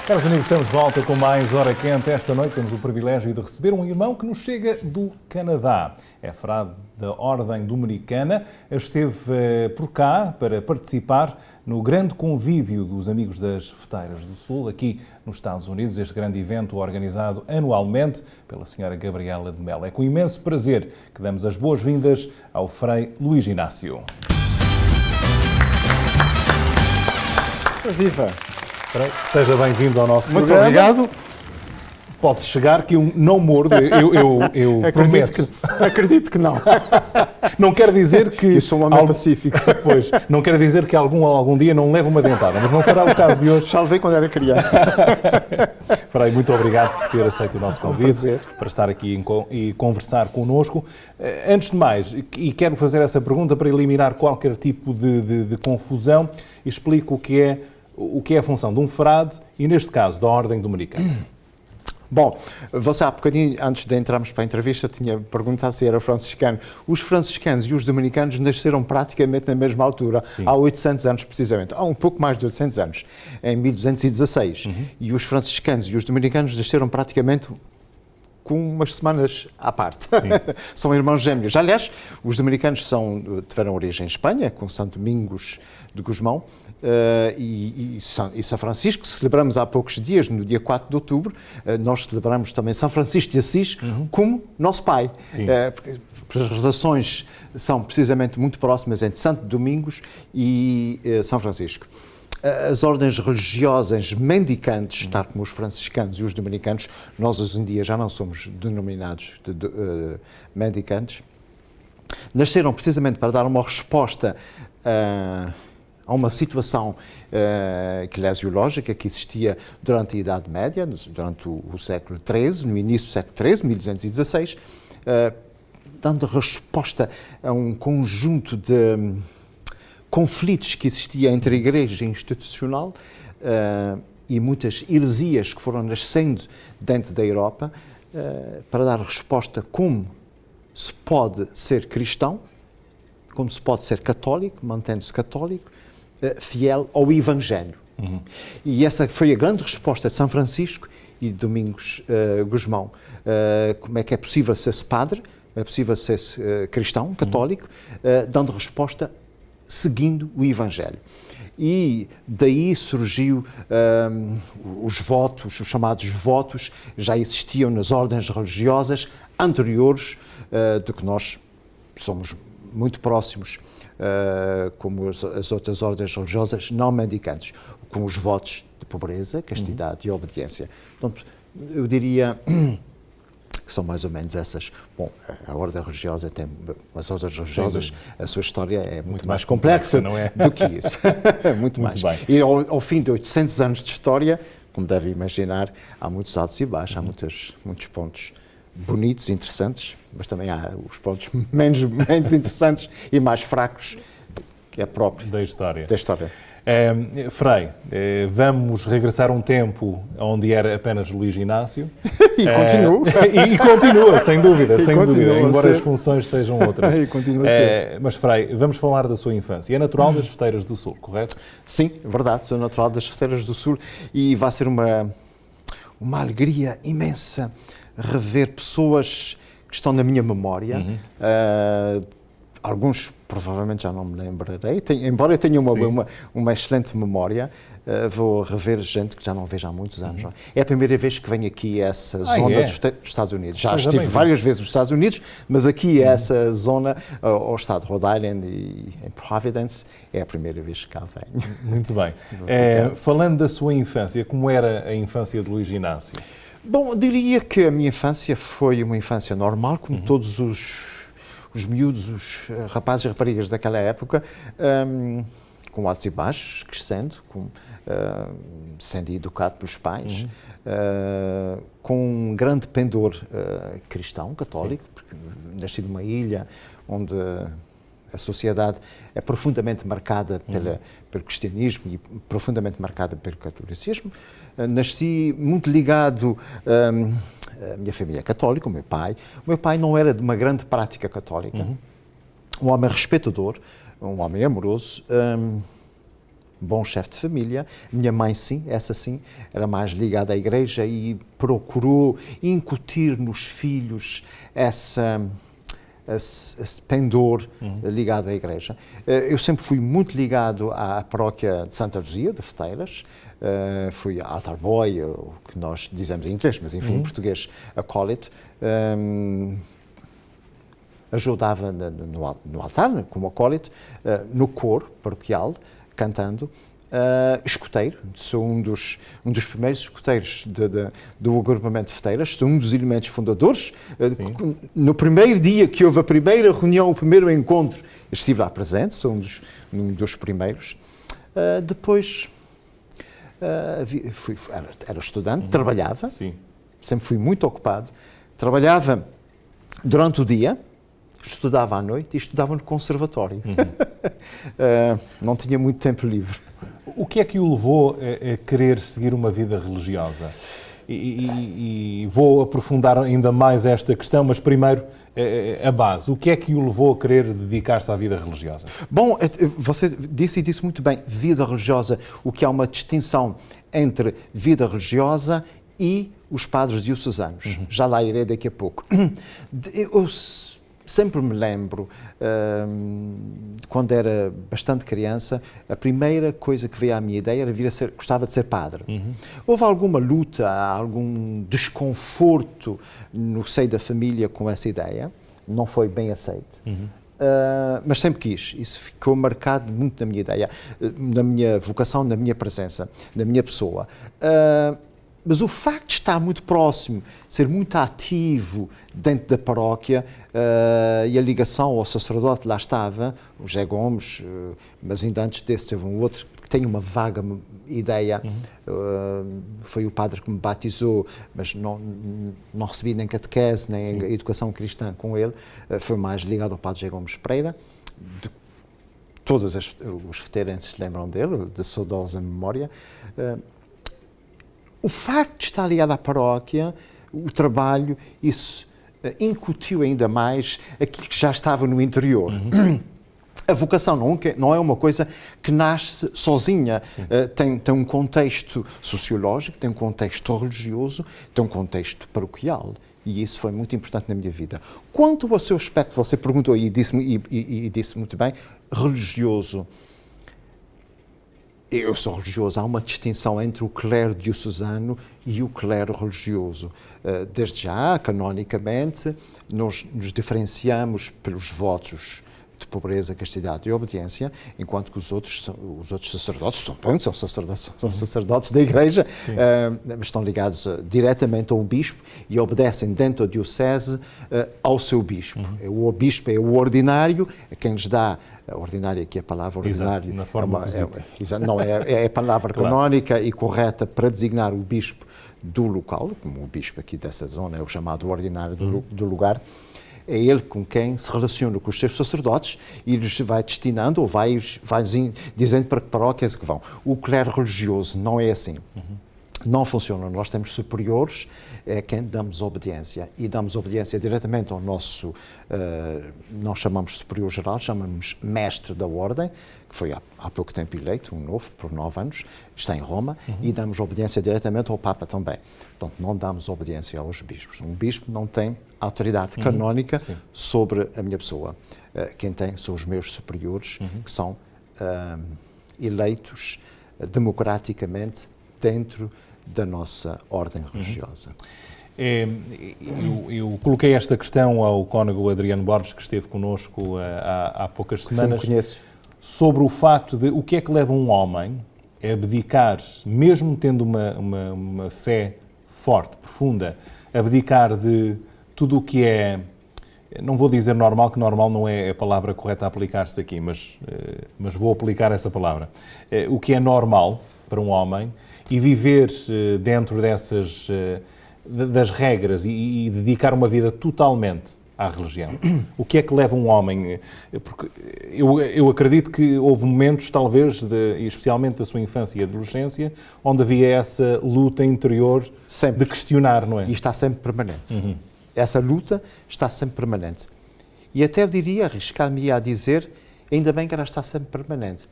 Caros amigos, estamos de volta com mais Hora Quente. Esta noite temos o privilégio de receber um irmão que nos chega do Canadá. É frade da Ordem Dominicana. Esteve por cá para participar no grande convívio dos Amigos das Feteiras do Sul, aqui nos Estados Unidos, este grande evento organizado anualmente pela senhora Gabriela de Melo. É com imenso prazer que damos as boas-vindas ao Frei Luís Inácio. Viva! Seja bem-vindo ao nosso Muito programa. obrigado. Pode chegar que eu não mordo, eu prometo. Acredito que não. Não quer dizer que... Eu sou um homem pacífico. Pois, não quer dizer que algum dia não leve uma dentada, mas não será o caso de hoje. Já levei quando era criança. Frei, muito obrigado por ter aceito o nosso convite, prazer. Para estar aqui e conversar connosco. Antes de mais, e quero fazer essa pergunta para eliminar qualquer tipo de confusão, explico o que é a função de um frade e, neste caso, da Ordem Dominicana. Bom, você há bocadinho, antes de entrarmos para a entrevista, tinha perguntado se era franciscano. Os franciscanos e os dominicanos nasceram praticamente na mesma altura, sim, há 800 anos precisamente, há um pouco mais de 800 anos, em 1216. E os franciscanos e os dominicanos nasceram praticamente com umas semanas à parte. São irmãos gêmeos. Aliás, os dominicanos tiveram origem em Espanha, com São Domingos de Gusmão, e São Francisco, que celebramos há poucos dias, no dia 4 de outubro. Nós celebramos também São Francisco de Assis como nosso pai. Porque as relações são precisamente muito próximas entre Santo Domingos e São Francisco. As ordens religiosas mendicantes, tal como os franciscanos e os dominicanos, nós hoje em dia já não somos denominados mendicantes, nasceram precisamente para dar uma resposta a uma situação eclesiológica que existia durante a Idade Média, durante o século XIII, no início do século XIII, 1216, dando resposta a um conjunto de conflitos que existia entre a Igreja institucional e muitas heresias que foram nascendo dentro da Europa, para dar resposta como se pode ser cristão, como se pode ser católico, mantendo-se católico, fiel ao Evangelho. E essa foi a grande resposta de São Francisco e de Domingos Gusmão. Como é que é possível ser-se padre, é possível ser-se cristão, católico, dando resposta seguindo o Evangelho. E daí surgiu os votos, os chamados votos, já existiam nas ordens religiosas anteriores, de que nós somos muito próximos, como as outras ordens religiosas não mendicantes, com os votos de pobreza, castidade e obediência. Portanto, eu diria que são mais ou menos essas. Bom, a ordem religiosa tem, as ordens religiosas, a sua história é muito mais complexa, não é? Do que isso. muito mais. Bem. E ao fim de 800 anos de história, como deve imaginar, há muitos altos e baixos, há muitos pontos bonitos, interessantes, mas também há os pontos menos interessantes e mais fracos, que é próprio da história. Frei, vamos regressar um tempo onde era apenas Luís Inácio. E continua. E continua, sem dúvida, embora as funções sejam outras. E continua a ser. Mas, Frei, vamos falar da sua infância. É natural das Feteiras do Sul, correto? Sim, verdade, sou natural das Feteiras do Sul e vai ser uma alegria imensa rever pessoas que estão na minha memória. Alguns provavelmente já não me lembrarei, embora eu tenha uma excelente memória, vou rever gente que já não vejo há muitos anos. É a primeira vez que venho aqui a essa zona dos Estados Unidos. Já estive várias vezes nos Estados Unidos, mas aqui essa zona, ao estado de Rhode Island e em Providence, é a primeira vez que cá venho. Muito bem. Falando da sua infância, como era a infância de Luís Inácio? Bom, diria que a minha infância foi uma infância normal, como todos os miúdos, os rapazes e raparigas daquela época, com altos e baixos, crescendo, sendo educado pelos pais, com um grande pendor cristão, católico, porque nasci numa ilha onde a sociedade é profundamente marcada pelo cristianismo e profundamente marcada pelo catolicismo. Nasci muito ligado à minha família católica, o meu pai. O meu pai não era de uma grande prática católica, um homem respeitador, um homem amoroso, bom chefe de família. Minha mãe, sim, essa sim, era mais ligada à igreja e procurou incutir nos filhos esse pendor ligado à igreja. Eu sempre fui muito ligado à paróquia de Santa Luzia, de Feteiras. Fui altar boy, o que nós dizemos em inglês, mas enfim, em português, acólito. Ajudava no altar, como acólito, no coro paroquial, cantando. Escoteiro, sou um dos primeiros escoteiros do agrupamento de Feteiras, sou um dos elementos fundadores. No primeiro dia que houve a primeira reunião, o primeiro encontro, estive lá presente, sou um dos primeiros. Depois era estudante, trabalhava, sempre fui muito ocupado, trabalhava durante o dia, estudava à noite e estudava no conservatório. Não tinha muito tempo livre. O que é que o levou a querer seguir uma vida religiosa? E vou aprofundar ainda mais esta questão, mas primeiro a base. O que é que o levou a querer dedicar-se à vida religiosa? Bom, você disse muito bem, vida religiosa, o que há uma distinção entre vida religiosa e os padres diocesanos. Já lá irei daqui a pouco. Eu sempre me lembro, quando era bastante criança, a primeira coisa que veio à minha ideia era gostava de ser padre. Houve alguma luta, algum desconforto no seio da família com essa ideia, não foi bem aceito. Mas sempre quis, isso ficou marcado muito na minha ideia, na minha vocação, na minha presença, na minha pessoa. Mas o facto de estar muito próximo, ser muito ativo dentro da paróquia e a ligação ao sacerdote lá estava, o José Gomes, mas ainda antes desse teve um outro que tem uma vaga ideia, foi o padre que me batizou, mas não recebi nem catequese, nem educação cristã com ele, foi mais ligado ao padre José Gomes Pereira. Todos os feteirenses se lembram dele, de saudosa memória. O facto de estar ligado à paróquia, o trabalho, isso incutiu ainda mais aquilo que já estava no interior. A vocação não é uma coisa que nasce sozinha. Tem um contexto sociológico, tem um contexto religioso, tem um contexto paroquial. E isso foi muito importante na minha vida. Quanto ao seu aspecto, você perguntou e disse muito bem, religioso. Eu sou religioso, há uma distinção entre o clero diocesano e o clero religioso. Desde já, canonicamente, nos diferenciamos pelos votos de pobreza, castidade e obediência, enquanto que os outros sacerdotes são sacerdotes da Igreja, mas estão ligados diretamente ao bispo e obedecem dentro da diocese ao seu bispo. O bispo é o ordinário, é quem lhes dá. A ordinária, que é a palavra ordinário, na forma é a palavra canónica e correta para designar o bispo do local, como o bispo aqui dessa zona é o chamado ordinário do lugar. É ele com quem se relaciona com os seus sacerdotes e lhes vai destinando ou vai dizendo para que paróquias que vão. O clero religioso não é assim. Não funciona. Nós temos superiores, é quem damos obediência. E damos obediência diretamente ao nosso, nós chamamos superior geral, chamamos mestre da ordem, que foi há pouco tempo eleito, um novo, por 9 anos, está em Roma, e damos obediência diretamente ao Papa também. Portanto, não damos obediência aos bispos. Um bispo não tem autoridade canónica sobre a minha pessoa. Quem tem são os meus superiores, que são eleitos democraticamente dentro da nossa ordem religiosa. Eu coloquei esta questão ao cônego Adriano Borges, que esteve connosco há poucas semanas, sobre o facto de o que é que leva um homem a abdicar, mesmo tendo uma fé forte, profunda, abdicar de tudo o que é, não vou dizer normal, que normal não é a palavra correta a aplicar-se aqui, mas vou aplicar essa palavra. O que é normal para um homem e viver dentro das regras e dedicar uma vida totalmente à religião. O que é que leva um homem? Porque eu acredito que houve momentos, talvez, especialmente da sua infância e adolescência, onde havia essa luta interior de questionar, não é? E está sempre permanente. Essa luta está sempre permanente. E até diria, arriscar-me a dizer, ainda bem que ela está sempre permanente.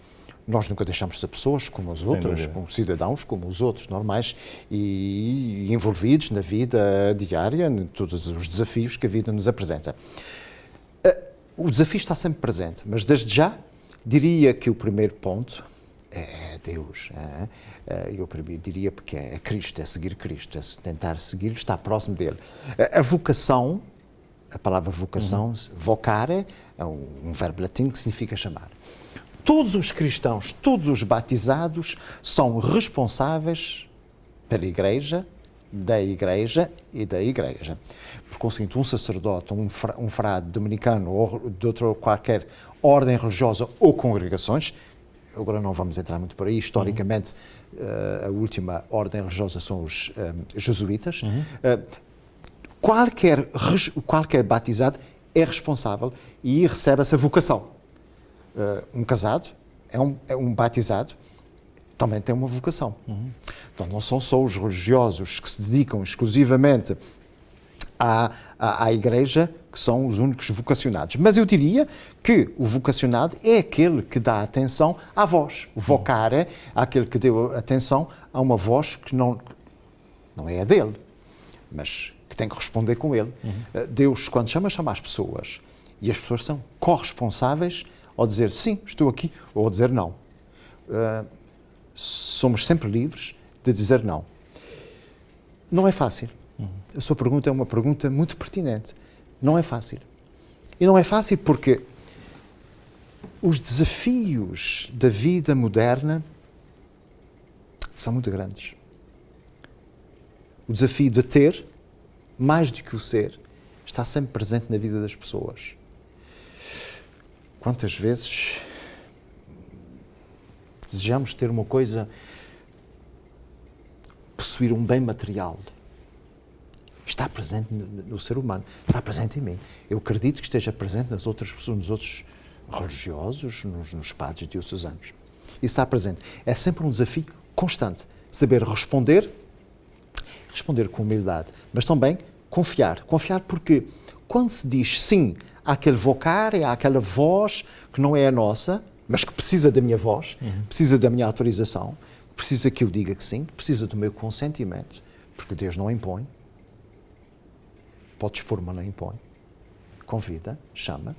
Nós nunca deixamos de ser pessoas como as outras, como cidadãos como os outros, normais e envolvidos na vida diária, em todos os desafios que a vida nos apresenta. O desafio está sempre presente, mas desde já diria que o primeiro ponto é Deus. Eu diria porque é Cristo, é seguir Cristo, é tentar segui-lo, estar próximo dele. A vocação, a palavra vocação, vocare, é um verbo latim que significa chamar. Todos os cristãos, todos os batizados são responsáveis pela Igreja, da Igreja e da Igreja. Por conseguinte, um sacerdote, um frade dominicano ou de outra qualquer ordem religiosa ou congregações, agora não vamos entrar muito por aí, historicamente a última ordem religiosa são os jesuítas, qualquer batizado é responsável e recebe essa vocação. Um casado é um batizado, também tem uma vocação. Então não são só os religiosos que se dedicam exclusivamente à Igreja que são os únicos vocacionados. Mas eu diria que o vocacionado é aquele que dá atenção à voz. O vocare é aquele que deu atenção a uma voz que não é a dele, mas que tem que responder com ele. Deus, quando chama as pessoas. E as pessoas são corresponsáveis ao dizer sim, estou aqui, ou ao dizer não. Somos sempre livres de dizer não. Não é fácil. A sua pergunta é uma pergunta muito pertinente. Não é fácil. E não é fácil porque os desafios da vida moderna são muito grandes. O desafio de ter, mais do que o ser, está sempre presente na vida das pessoas. Quantas vezes desejamos ter uma coisa, possuir um bem material? Está presente no ser humano, está presente em mim. Eu acredito que esteja presente nas outras pessoas, nos outros religiosos, nos padres diocesanos. Isso está presente. É sempre um desafio constante. Saber responder com humildade, mas também confiar. Confiar porque quando se diz sim àquele vocare, àquela voz que não é a nossa, mas que precisa da minha voz, precisa da minha autorização, precisa que eu diga que sim, precisa do meu consentimento, porque Deus não impõe. Pode expor, mas não impõe. Convida, chama.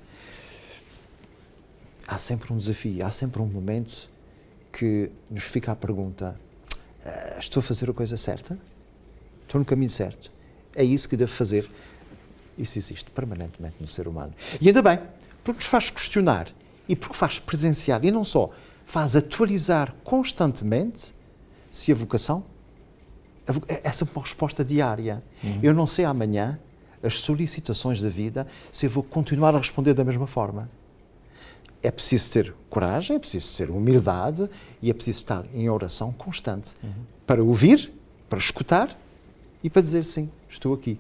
Há sempre um desafio, há sempre um momento que nos fica a pergunta: estou a fazer a coisa certa? Estou no caminho certo? É isso que devo fazer? Isso existe permanentemente no ser humano. E ainda bem, porque nos faz questionar e porque faz presenciar, e não só, faz atualizar constantemente se a vocação é sempre uma resposta diária. Eu não sei amanhã as solicitações da vida se eu vou continuar a responder da mesma forma. É preciso ter coragem, é preciso ter humildade e é preciso estar em oração constante para ouvir, para escutar e para dizer sim, estou aqui.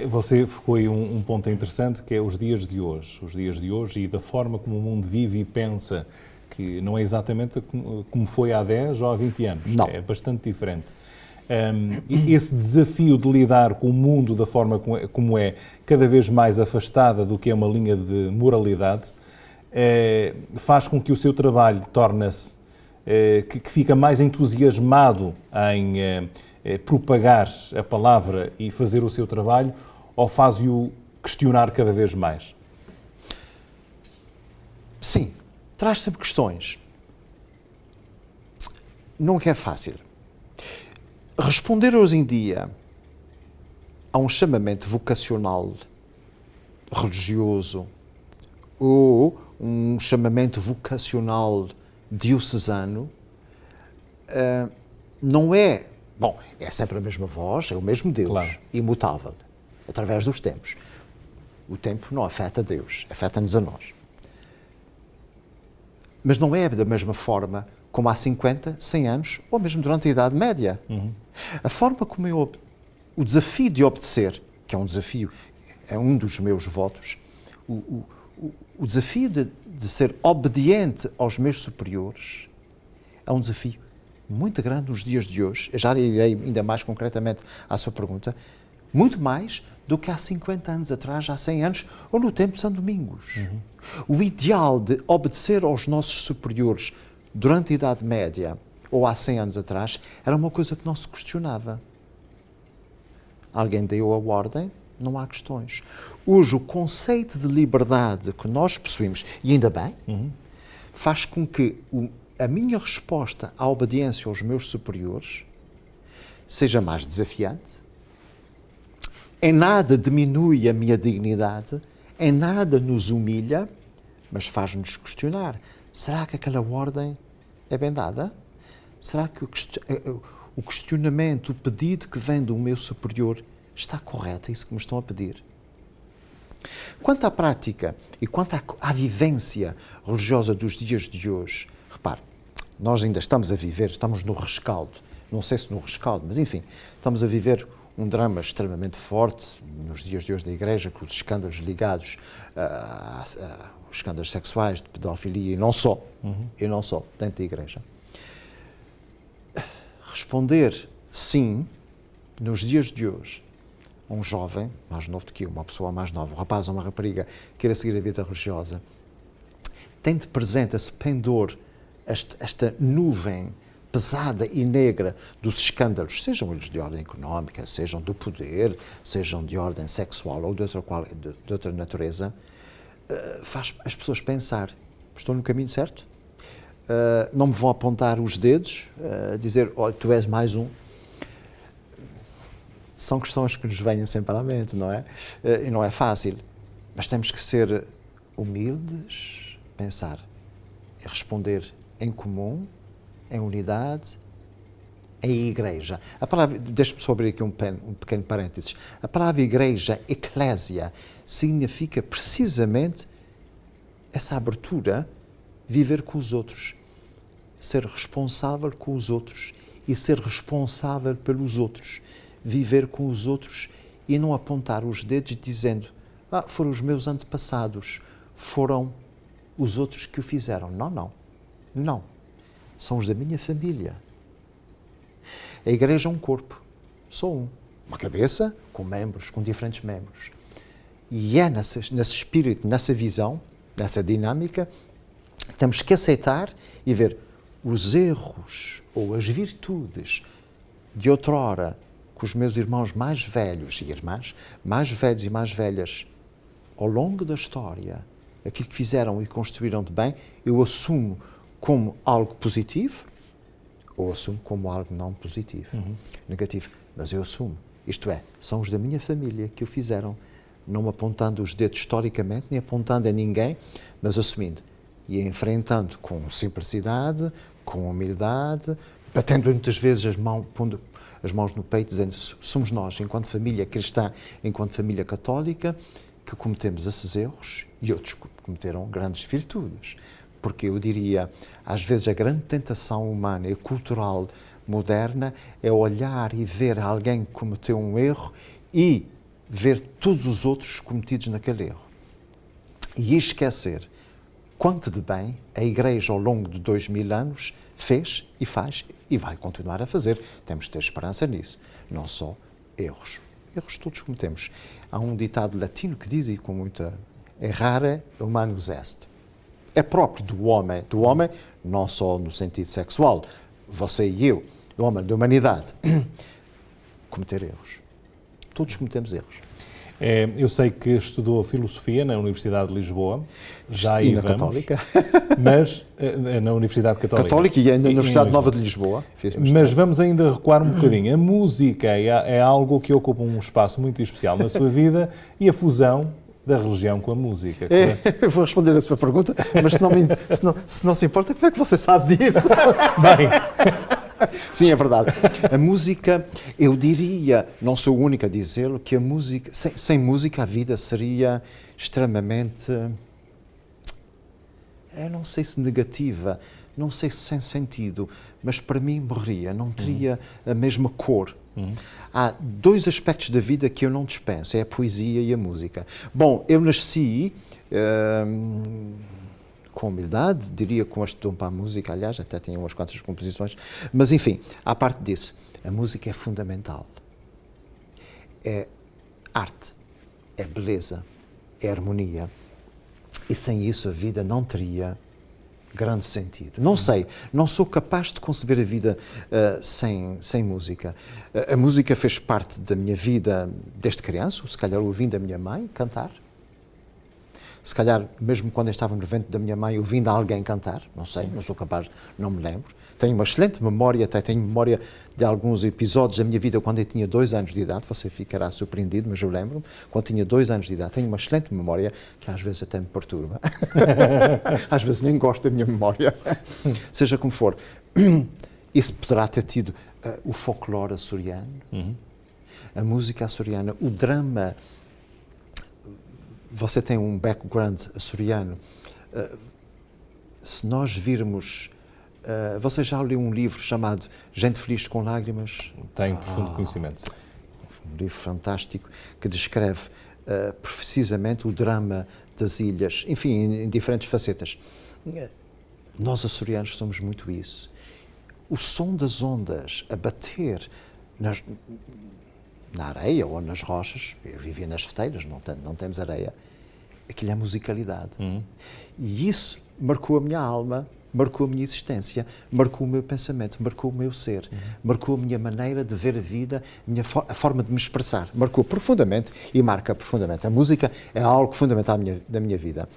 Você foi um ponto interessante que é os dias de hoje e da forma como o mundo vive e pensa, que não é exatamente como foi há 10 ou há 20 anos, não. É bastante diferente. Esse desafio de lidar com o mundo da forma como é, cada vez mais afastada do que é uma linha de moralidade, faz com que o seu trabalho torne-se, que fica mais entusiasmado em propagar a palavra e fazer o seu trabalho, ou faz-o questionar cada vez mais? Sim, traz sempre questões. Não é fácil. Responder hoje em dia a um chamamento vocacional religioso ou um chamamento vocacional diocesano não é... Bom, é sempre a mesma voz, é o mesmo Deus, claro, imutável, através dos tempos. O tempo não afeta Deus, afeta-nos a nós. Mas não é da mesma forma como há 50, 100 anos, ou mesmo durante a Idade Média. A forma como o desafio de obedecer, que é um desafio, é um dos meus votos, o desafio de ser obediente aos meus superiores é um desafio muito grande nos dias de hoje. Eu já irei ainda mais concretamente à sua pergunta, muito mais do que há 50 anos atrás, há 100 anos, ou no tempo de São Domingos. O ideal de obedecer aos nossos superiores durante a Idade Média ou há 100 anos atrás, era uma coisa que não se questionava. Alguém deu a ordem, não há questões. Hoje, o conceito de liberdade que nós possuímos, e ainda bem, faz com que a minha resposta à obediência aos meus superiores seja mais desafiante, em nada diminui a minha dignidade, em nada nos humilha, mas faz-nos questionar. Será que aquela ordem é bem dada? Será que o questionamento, o pedido que vem do meu superior está correto? É isso que me estão a pedir? Quanto à prática e quanto à vivência religiosa dos dias de hoje, repare, nós ainda estamos a viver, estamos no rescaldo, não sei se no rescaldo, mas enfim, estamos a viver um drama extremamente forte nos dias de hoje da Igreja, com os escândalos ligados aos escândalos sexuais, de pedofilia e não só, dentro da Igreja. Responder sim, nos dias de hoje, a um jovem, mais novo do que eu, uma pessoa mais nova, um rapaz ou uma rapariga, queira seguir a vida religiosa, tem de presente esse pendor, esta nuvem pesada e negra dos escândalos, sejam eles de ordem económica, sejam do poder, sejam de ordem sexual ou de outra natureza, faz as pessoas pensar, estou no caminho certo? Não me vão apontar os dedos, dizer, olha, tu és mais um. São questões que nos vêm sempre à mente, não é? E não é fácil, mas temos que ser humildes, pensar e responder em comum, em unidade, em igreja. A palavra, deixe-me só abrir aqui um pequeno parênteses. A palavra igreja, eclésia, significa precisamente essa abertura, viver com os outros, ser responsável com os outros e ser responsável pelos outros, viver com os outros e não apontar os dedos dizendo, foram os meus antepassados, foram os outros que o fizeram. Não. São os da minha família. A igreja é um corpo, só um. Uma cabeça com membros, com diferentes membros. E é nesse espírito, nessa visão, nessa dinâmica, que temos que aceitar e ver os erros ou as virtudes de outrora que os meus irmãos mais velhos e irmãs, mais velhos e mais velhas, ao longo da história, aquilo que fizeram e construíram de bem, eu assumo como algo positivo ou assumo como algo não positivo, negativo. Mas eu assumo. Isto é, são os da minha família que o fizeram, não apontando os dedos historicamente, nem apontando a ninguém, mas assumindo. E enfrentando com simplicidade, com humildade, batendo muitas vezes pondo as mãos no peito, dizendo somos nós, enquanto família cristã, enquanto família católica, que cometemos esses erros e outros cometeram grandes virtudes. Porque eu diria, às vezes a grande tentação humana e cultural moderna é olhar e ver alguém que cometeu um erro e ver todos os outros cometidos naquele erro. E esquecer quanto de bem a Igreja ao longo de 2000 anos fez e faz e vai continuar a fazer. Temos de ter esperança nisso, não só erros. Erros todos cometemos. Há um ditado latino que diz, e com muita errare humanus est. É próprio do homem, não só no sentido sexual, você e eu, do homem, da humanidade, cometer erros. Todos cometemos erros. Eu sei que estudou filosofia na Universidade de Lisboa, já aí vamos, Católica. Mas na Universidade Católica. Católica e na Universidade Nova de Lisboa. Mas vamos ainda recuar um bocadinho. A música é algo que ocupa um espaço muito especial na sua vida e a fusão da religião com a música. Eu vou responder a sua pergunta, mas se não se importa, como é que você sabe disso? Bem... Sim, é verdade. A música, eu diria, não sou o único a dizê-lo, que a música, sem música a vida seria extremamente, não sei se negativa, não sei se sem sentido, mas para mim morria, não teria a mesma cor. Há dois aspectos da vida que eu não dispenso, é a poesia e a música. Bom, eu nasci... com humildade, diria com este dom para a música, aliás, até tenho umas quantas composições, mas enfim, à parte disso, a música é fundamental. É arte, é beleza, é harmonia. E sem isso a vida não teria grande sentido. Não sei, não sou capaz de conceber a vida sem música. A música fez parte da minha vida desde criança, se calhar ouvindo a minha mãe cantar. Se calhar, mesmo quando eu estava no ventre da minha mãe, ouvindo alguém cantar, não sei, não sou capaz, não me lembro. Tenho uma excelente memória, até tenho memória de alguns episódios da minha vida quando eu tinha 2 anos de idade, você ficará surpreendido, mas eu lembro-me, quando tinha 2 anos de idade, tenho uma excelente memória, que às vezes até me perturba. Às vezes nem gosto da minha memória. Seja como for, isso poderá ter tido o folclore açoriano, a música açoriana, o drama. Você tem um background açoriano. Se nós virmos... você já leu um livro chamado Gente Feliz com Lágrimas? Tenho profundo conhecimento. Um livro fantástico que descreve precisamente o drama das ilhas, enfim, em diferentes facetas. Nós açorianos somos muito isso. O som das ondas a bater na areia ou nas rochas, eu vivia nas feteiras, não temos areia, aquilo é musicalidade. E isso marcou a minha alma, marcou a minha existência, marcou o meu pensamento, marcou o meu ser, marcou a minha maneira de ver a vida, a forma de me expressar. Marcou profundamente e marca profundamente. A música é algo fundamental da minha vida.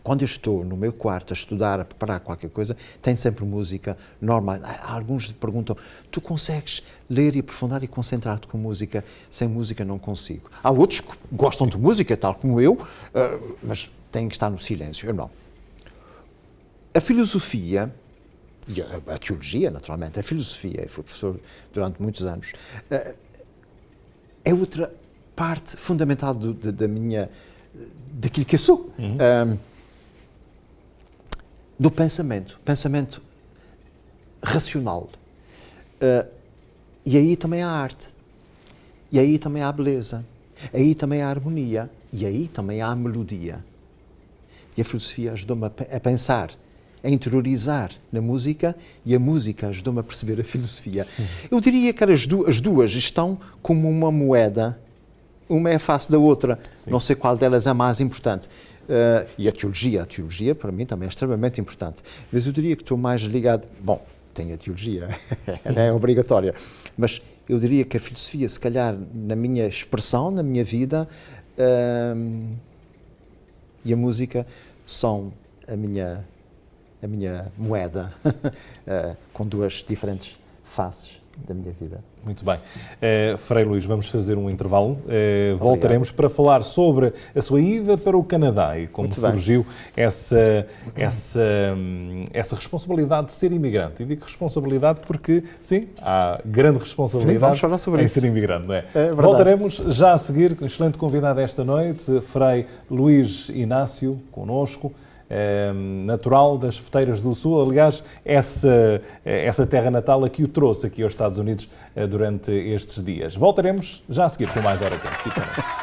Quando eu estou no meu quarto a estudar, a preparar qualquer coisa, tenho sempre música normal. Alguns perguntam, tu consegues ler e aprofundar e concentrar-te com música? Sem música não consigo. Há outros que gostam de música, tal como eu, mas têm que estar no silêncio. Eu não. A filosofia, e a teologia, naturalmente, a filosofia, eu fui professor durante muitos anos, é outra parte fundamental daquilo que eu sou. Do pensamento racional. E aí também há arte, e aí também há beleza, aí também há harmonia, e aí também há melodia. E a filosofia ajudou-me a pensar, a interiorizar na música, e a música ajudou-me a perceber a filosofia. Eu diria que as duas estão como uma moeda, uma é a face da outra. Sim. Não sei qual delas é mais importante. E a teologia para mim também é extremamente importante. Mas eu diria que estou mais ligado... Bom, tenho a teologia, não é obrigatória, mas eu diria que a filosofia, se calhar, na minha expressão, na minha vida, e a música são a minha moeda, com 2 diferentes faces da minha vida. Muito bem. Frei Luís, vamos fazer um intervalo. Voltaremos para falar sobre a sua ida para o Canadá e como surgiu essa responsabilidade de ser imigrante. E digo responsabilidade porque, sim, há grande responsabilidade em ser imigrante, não é? Voltaremos já a seguir com um excelente convidado esta noite, Frei Luís Inácio, connosco. Natural das Feteiras do Sul. Aliás, essa terra natal aqui o trouxe aqui aos Estados Unidos durante estes dias. Voltaremos já a seguir com mais Hora Quente. Fiquem bem.